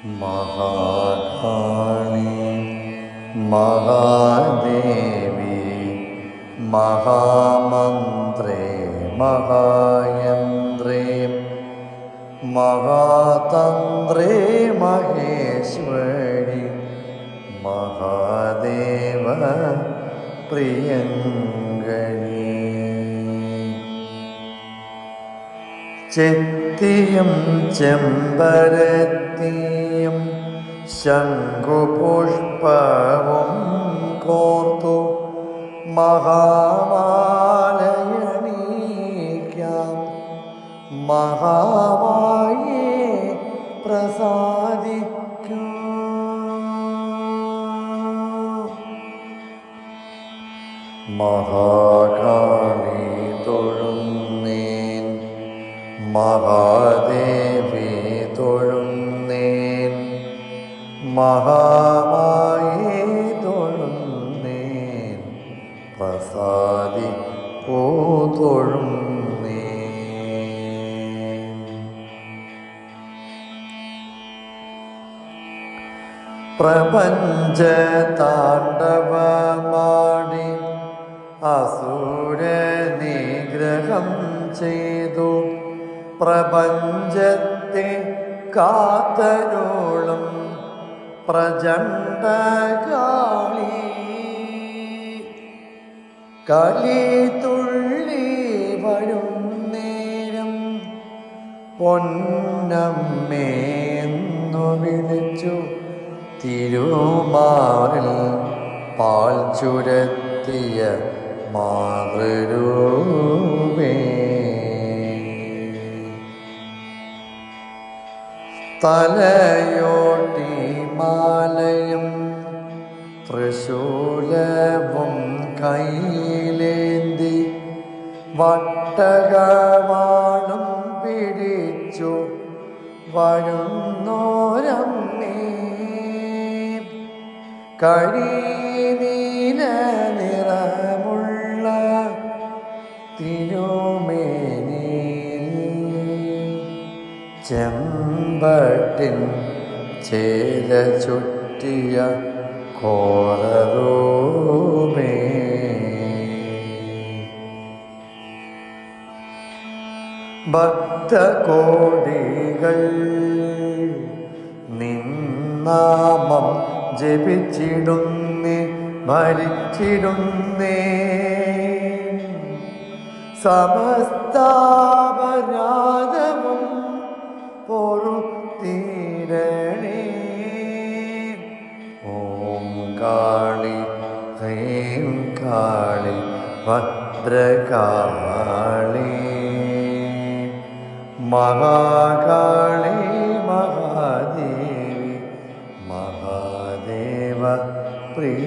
महाकाली महादेवी महामन्त्रे महायन्त्रे महातन्त्रे महेश्वरी महादेव प्रियङ्करी ചെത്തിയും ചെമ്പരത്തിയും ശംഖുപുഷ്പവും കോർത്തു മഹാമാലയണിക്കാം മഹാമായേ പ്രസാദിക്കൂ. മഹാകാളി തൊഴുന്നേൻ മഹാദേവി തൊഴുന്നേൻ മഹാമായേ തൊഴുന്നേൻ പ്രസാദി പൂ തൊഴുന്നേൻ. പ്രപഞ്ച താണ്ഡവമാടി അസുര നിഗ്രഹം ചെയ്തു പ്രപഞ്ചത്തെ കാത്തരുളും പ്രചണ്ഡകാളി കലി തുള്ളി വരും നേരം പൊന്നമ്മേന്നു വിളിച്ചു തിരുമാറിൽ പാൽ ചുരത്തിയ മാതൃരൂപേ. തലയോട്ടി മാലയും തൃശൂലവും കൈയിലേന്തി വട്ടകവാളും പിടിച്ചു വരുന്നോരമ്മേ. കരിനീല നിറമുള്ള തിരുമേനിയിൽ ചെമ്പട്ടിൻ ചേല ചുറ്റിയ കോരൂപേ. ഭക്തകോടികൾ നിന്നാമം ജപിച്ചിടുന്നേ ഭരിച്ചിടുന്നേ. സമസ്താപരാധവും പൊറുത്തീരണേ. ഓം കാളി ഹ്രീം കാളി ഭദ്രകാളി മഹാകാളി മഹാദേവി മഹാദേവ പ്രിയ